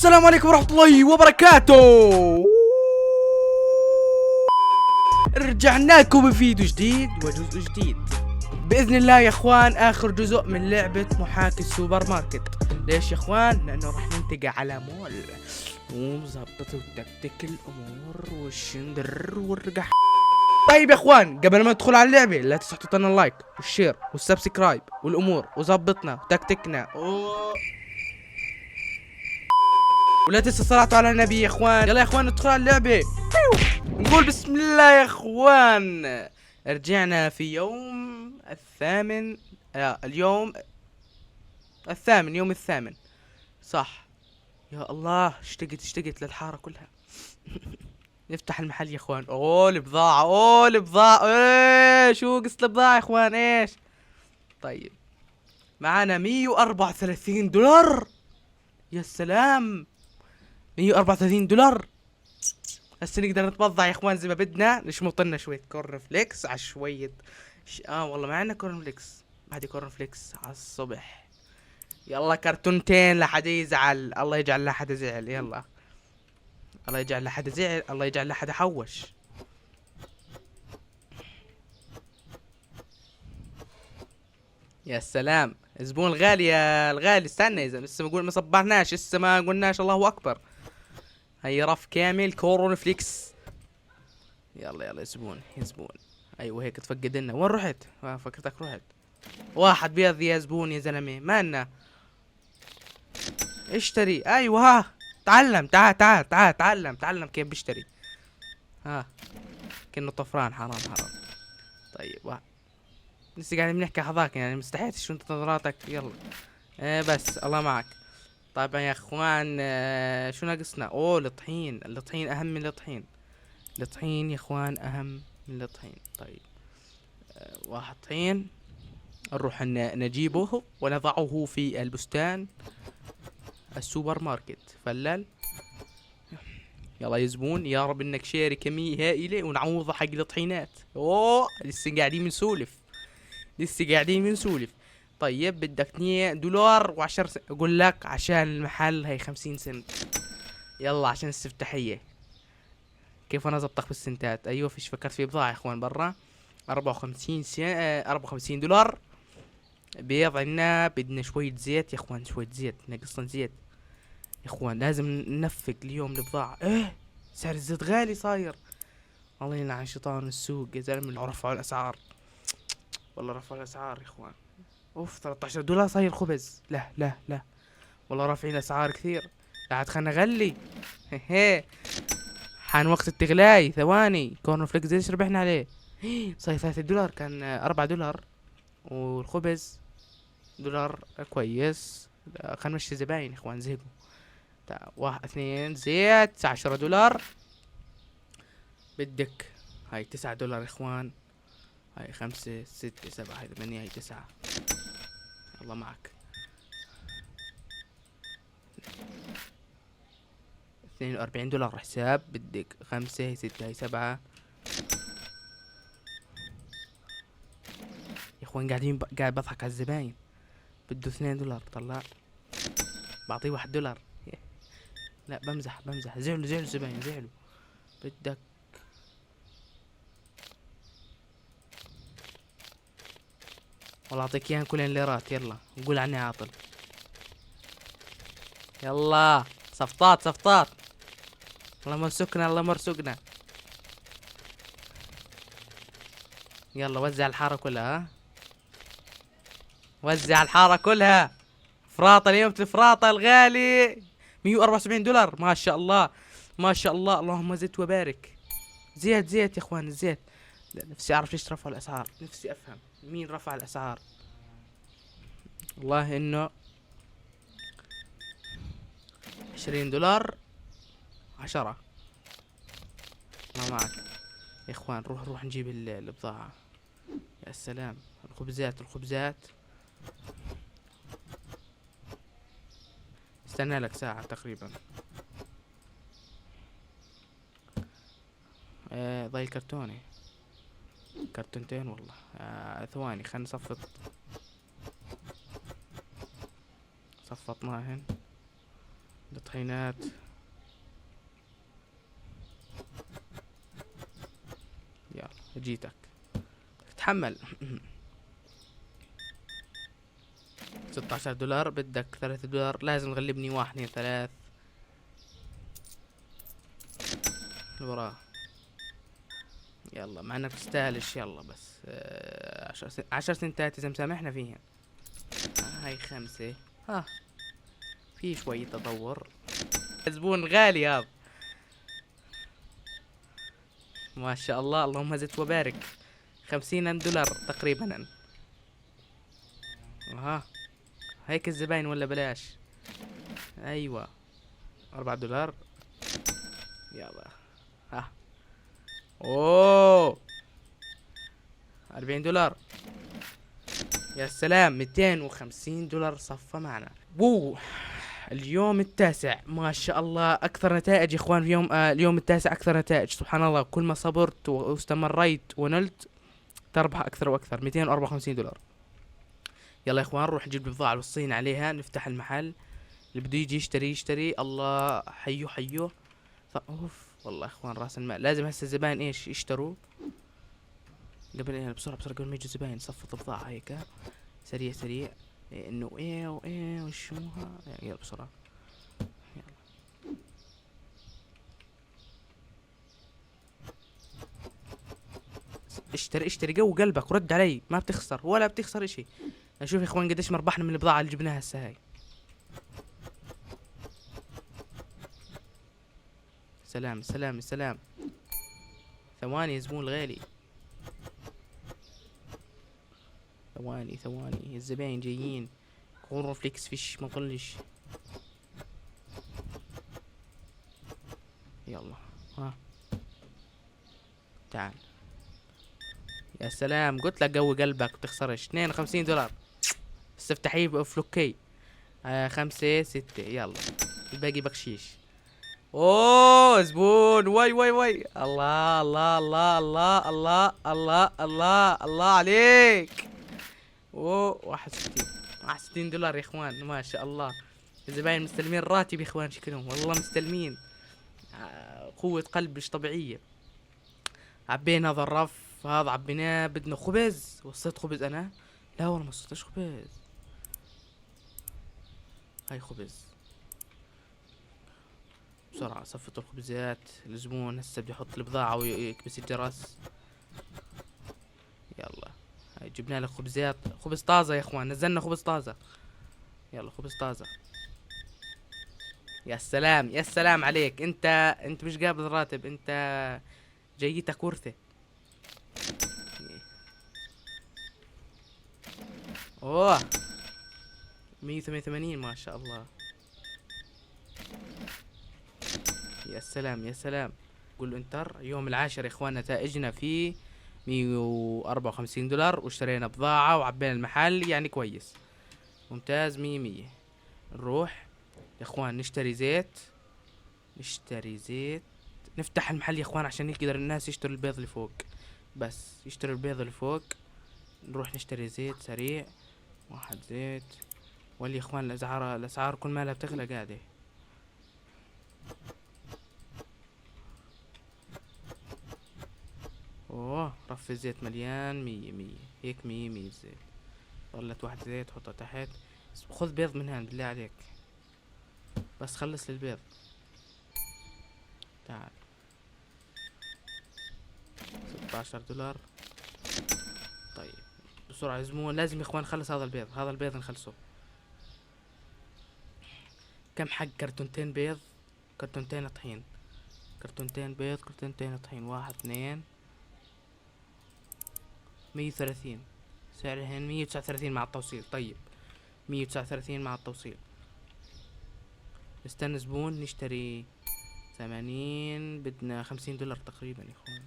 السلام عليكم ورحمة الله وبركاته. رجعنا لكم بفيديو جديد وجزء جديد بإذن الله يا اخوان. آخر جزء من لعبة محاكي السوبر ماركت. ليش يا اخوان؟ لأنه راح ننتقل على مول ومظبط وتكتيك الأمور والشندر والرقح. طيب يا اخوان، قبل ما ندخل على اللعبة لا تنسوا تعطونا اللايك والشير والسبسكرايب والأمور وظبطنا وتكتيكنا ولا تنسوا الصلاة على النبي يا اخوان. يلا يا اخوان ندخل على اللعبة. نقول بسم الله يا اخوان. رجعنا في يوم الثامن. اليوم الثامن، يوم الثامن صح. يا الله اشتقت للحارة كلها. نفتح المحل يا اخوان. اوه البضاعة ايه شو قصة البضاعة يا اخوان ايش؟ طيب معانا 134 دولار. يا سلام 134 دولار. هسه نقدر نتبضع يا اخوان زي ما بدنا. نشمط لنا شوية كورن فليكس على شوية والله ما عندنا كورن فليكس. بعد كورن فليكس على الصبح. يلا كرتونتين لحد يزعل. الله يجعل لا حدا زعل. يلا الله يجعل لا حدا زعل. الله يجعل لا حدا حوش. يا سلام زبون الغالي يا الغالي. استنى اذا لسه ما صبرناش، لسه ما قلناش الله اكبر. هي رف كامل كورن فليكس. يلا يا زبون يا زبون. ايوه هيك تفقد لنا. وين رحت؟ فكرتك رحت. واحد بيض يا زبون يا زلمه مالنا. اشتري. ايوه ها تعلم. تعال تعلم كيف بيشتري. ها كأنه طفران. حرام. طيب لسه قاعدين بنحكي حظاك يعني مستحيت. شو انت نظراتك؟ يلا بس الله معك. طيب يا اخوان شو ناقصنا؟ اوه الطحين اهم من الطحين يا اخوان اهم من الطحين. طيب واحد طحين نروح نجيبه ونضعه في البستان السوبر ماركت. فلل يلا يا زبون. يا رب انك شاري كمية هائلة ونعوض حق الطحينات. اوه لسه قاعدين بنسولف. طيب بدك 2 دولار و10 سنت. اقول لك عشان المحل هي 50 سنت. يلا عشان السفتحية. كيف انا ظبطك بالسنتات؟ ايوه فيش فكرت في بضاعة يا اخوان برا. 54 دولار بيض عنا. بدنا شوية زيت يا اخوان. شوية زيت ناقصنا زيت يا اخوان. لازم ننفق اليوم البضاعة. ايه سعر الزيت غالي صاير. الله يلعن شيطان السوق يا زلمة. رفعوا الاسعار والله. رفعوا الاسعار يا اخوان. اوف 13 دولار صاير خبز. لا والله رافعين اسعار كثير. قاعد خلنا نغلي. هي حان وقت التغلاي. ثواني كورن فليكس ايش ربحنا عليه؟ صاير 3 دولار. كان 4 دولار. والخبز دولار كويس. خلنا نمشي زباين يا اخوان زهقوا. 1 2 زيت 10 دولار. بدك هاي 9 دولار يا اخوان. هاي 5 6 7 هاي 8 هاي 9. الله معك. 42 دولار حساب. بدك 5 هاي 6 هاي 7 يا اخوان. قاعد بضحك على الزباين. بده 2 دولار. طلع بعطيه 1 دولار. لا بمزح. زعلوا الزباين زعلوا. بدك والله اعطيك اياهم كلين ليرات. يلا نقول عني عاطل. يلا صفطات. الله مرسقنا. يلا وزع الحارة كلها. ها وزع الحارة كلها. فراطة اليوم الفراطة الغالي 174 دولار. ما شاء الله اللهم زد وبارك. زيت يا اخوان الزيت. نفسي اعرف ليش رفعوا الاسعار. نفسي افهم مين رفع الاسعار. والله انه 20 دولار 10. ما معك يا اخوان. روح نجيب البضاعة. يا سلام الخبزات. استنى لك ساعة تقريبا. ضايل كرتونتين والله. ثواني خلينا صفطناهن. الطحينات. يلا جيتك تحمل. 16 دولار. بدك 3 دولار. لازم تغلبني. 1 2 3 وراه. يلا مع انك تستاهلش. يلا بس 10 سنتات اذا مسامحنا فيهن. هاي 5. ها في شوية تطور. زبون غالي هذا ما شاء الله. اللهم زد وبارك. 50 دولار تقريبا. ها هيك الزباين ولا بلاش. ايوه 4 دولار. يلا ها. اوه 40 دولار. يا سلام 250 دولار صفى معنا. وو اليوم التاسع ما شاء الله. اكثر نتائج يا اخوان في يوم اليوم التاسع اكثر نتائج. سبحان الله كل ما صبرت واستمريت ونلت تربح اكثر واكثر. 254 دولار. يلا يا اخوان نروح نجيب البضاعة الوصين عليها. نفتح المحل. اللي بده يجي يشتري يشتري. الله حيو حيو. اوف والله يا اخوان راس المال. لازم هسه الزباين ايش يشتروا قبل بسرعة بسرعة قبل ما يجوا الزباين. صفط البضاعة هيك سريع سريع. انه ايه وايه وشوها. يلا بسرعة. يلا اشتري اشتري قوي قلبك ورد علي. ما بتخسر ولا بتخسر اشي. اشوف يا اخوان قديش مربحنا من البضاعة اللي جبناها هسه هاي. سلام سلام سلام. ثواني يا زبون الغالي. ثواني ثواني الزباين جايين. كورن فليكس فيش ما طلش. يلا ها تعال. يا سلام قلت لك قوي قلبك بتخسرش. 52 دولار بس افتحيه بفلوكي. 5 6 يلا الباقي بقشيش. اوه زبون وي وي وي. الله الله الله الله الله الله الله الله عليك. اوه 61 دولار يا اخوان ما شاء الله. الزباين مستلمين راتب يا اخوان شكلهم والله مستلمين. قوة قلب مش طبيعية. عبينا هذا الرف. هذا عبيناه. بدنا خبز. وصلت خبز انا. لا والله ما وصلتش خبز. هاي خبز. بسرعة صفت الخبزات. الزبون هسه بده يحط البضاعة ويكبس الجرس. يلا هاي جبنا لك خبزات. خبز طازة يا اخوان. نزلنا خبز طازة. يلا خبز طازة. يا سلام يا سلام عليك. انت مش قابل راتب. انت جيتك ورثة. اوه 188 ما شاء الله. يا سلام يا سلام. قول له انتر. يوم العاشر يا اخوان نتائجنا في 154 دولار. واشترينا بضاعة وعبينا المحل يعني كويس ممتاز. 100 نروح يا اخوان نشتري زيت. نشتري زيت. نفتح المحل يا اخوان عشان يقدر الناس يشتروا البيض اللي فوق. بس يشتروا البيض اللي فوق. نروح نشتري زيت سريع. 1 زيت. واللي يا اخوان الاسعار كل ما لها بتغلى قاعدة. اوه رف الزيت مليان. 100 هيك 100 زيت. ضلت 1 زيت حطها تحت. خذ بيض من هون بالله عليك. بس خلص لي البيض. تعال 16 دولار. طيب بسرعة يا زبون. لازم يا اخوان نخلص هذا البيض. هذا البيض نخلصه. كم حق كرتونتين بيض. كرتونتين طحين. كرتونتين بيض كرتونتين طحين. 1 2 130. سعرهن 139 مع التوصيل. طيب 139 مع التوصيل. استنى زبون نشتري 80. بدنا 50 دولار تقريبا يا اخوان.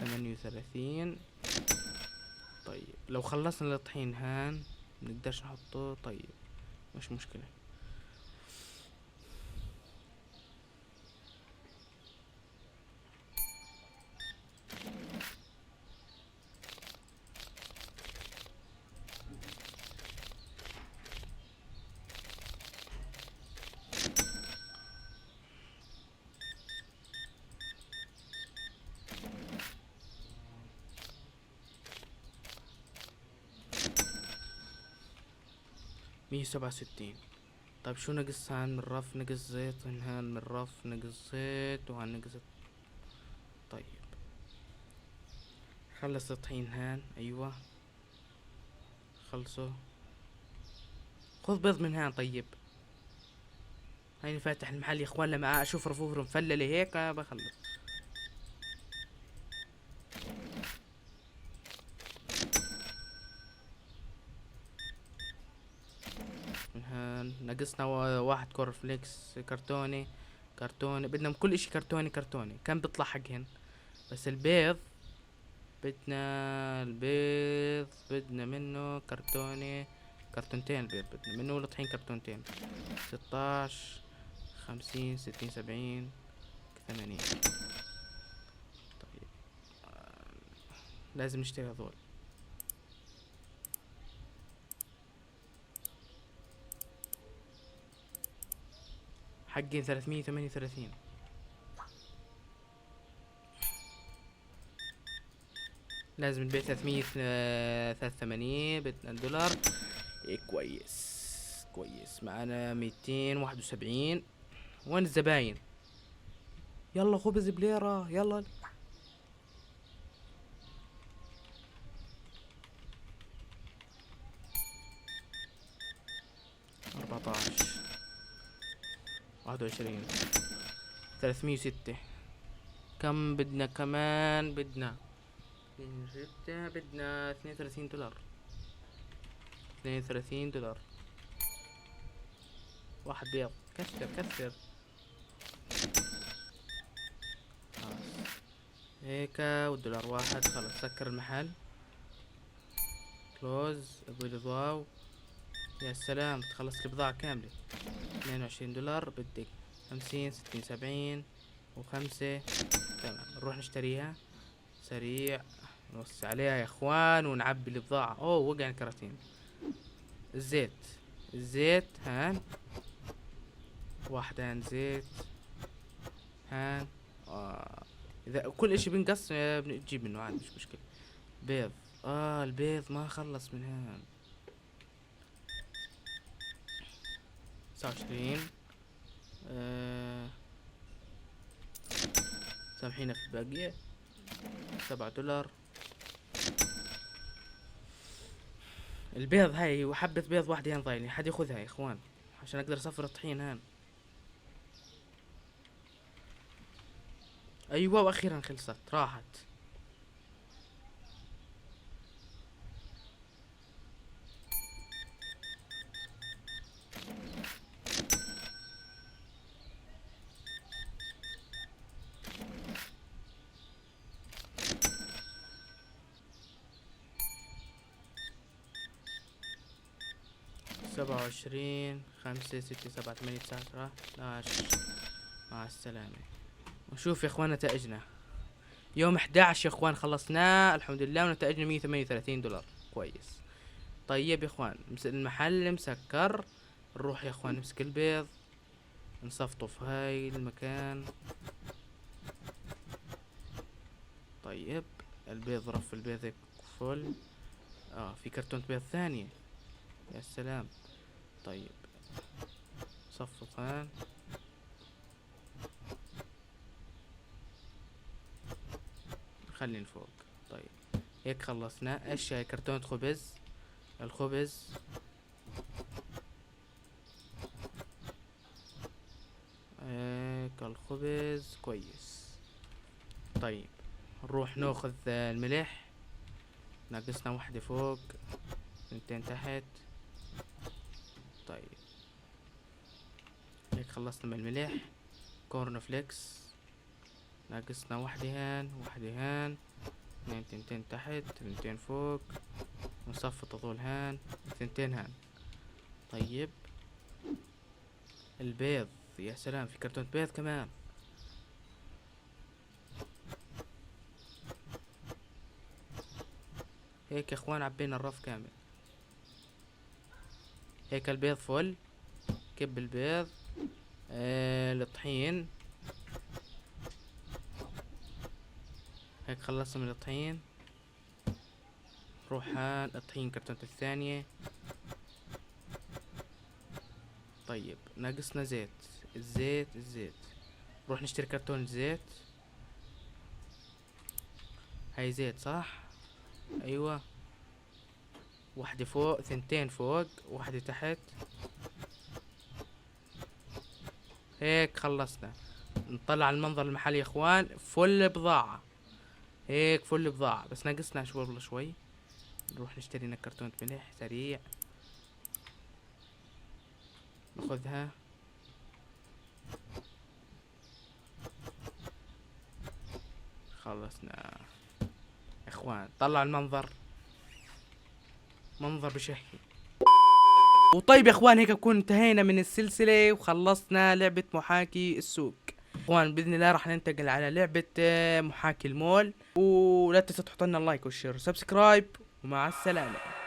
38. طيب لو خلصنا الطحين هان منقدرش نحطه. طيب مش مشكلة. 167. طيب شو نقص هان من الرف؟ نقص زيت هان من الرف، نقص زيت وهان نقص. طيب خلص الطحين هان. ايوه خلصه. خذ بيض من هان. طيب هيني فاتح المحل يا اخوان، لما اشوف رفوف مفللة هيك بخلص. من هان نقصنا واحد كور فليكس كرتوني. كرتوني بدنا من كل اشي كرتوني كرتوني. كم بيطلع حقهن؟ بس البيض بدنا، البيض بدنا منه كرتوني كرتونتين. البيض بدنا منه والطحين كرتونتين. 16 50 60 70 80. طيب لازم نشتري هذول. حقين 338. لازم نبيع 383. بدنا الدولار. إيه كويس كويس. معنا 271. وين الزباين؟ يلا خبز بليرة يلا. 14 21 306. كم بدنا كمان؟ بدنا 6. بدنا 32 دولار. 32 دولار. واحد بيض. كثر كثر. خلاص هيكا والدولار واحد. خلص سكر المحل. كلوز. ابوي الضواو. يا سلام تخلص البضاعة كاملة. 22 دولار. بدك 50 60 70 وخمسة. تمام نروح نشتريها سريع. نوصي عليها يا اخوان ونعبي البضاعة. اوه وقع الكراتين. الزيت. الزيت هان. واحد هان زيت هان. اذا كل اشي بنقص بنجيب منه عادي مش مشكلة. بيض. البيض ما خلص من هان. 29. سامحينا في الباقية. 7 دولار. البيض هاي وحبة بيض واحدة هان ضايلة. حد ياخذها يا اخوان عشان اقدر اصفر الطحين هان. ايوه واخيرا خلصت راحت. سبعة وعشرين 5 6 7 8 9 10 11. مع السلامة. وشوف يا اخوان نتائجنا. يوم 11 يا اخوان خلصناه الحمد لله ونتائجنا 138 دولار. كويس. طيب يا اخوان المحل مسكر. نروح يا اخوان نمسك البيض نصفطه في هاي المكان. طيب البيض رف البيض هيك فل. في كرتونة بيض ثانية. يا سلام. طيب صفط هان. خلينا فوق. طيب هيك خلصنا. ايش هاي؟ كرتونة خبز. الخبز هيك الخبز كويس. طيب نروح ناخذ الملح. ناقصنا واحدة فوق 2 تحت. طيب هيك خلصنا من الملح. كورن فليكس ناقصنا واحدة هان واحدة هان. 2 تحت 2 فوق. نصفط هذول هان 2 هان. طيب البيض. يا سلام في كرتونة بيض كمان. هيك يا اخوان عبينا الرف كامل. هيك البيض فل. كب البيض. الطحين. هيك خلصنا من الطحين. روح هان الطحين كرتونة الثانية. طيب ناقصنا زيت. الزيت نروح نشتري كرتون زيت. هاي زيت صح؟ ايوه، واحدة فوق، ثنتين فوق، واحدة تحت. هيك خلصنا. نطلع على المنظر المحلي يا اخوان، فل بضاعة. هيك فل بضاعة، بس ناقصنا والله شوي. نروح نشتري لنا كرتونة ملح سريع. ناخذها. خلصنا يا اخوان، طلع المنظر، منظر بشهي. وطيب يا اخوان، هيك نكون انتهينا من السلسلة وخلصنا لعبة محاكي السوق. اخوان باذن الله راح ننتقل على لعبة محاكي المول. ولا تنسوا تحطوا لنا اللايك والشير وسبسكرايب، ومع السلامة.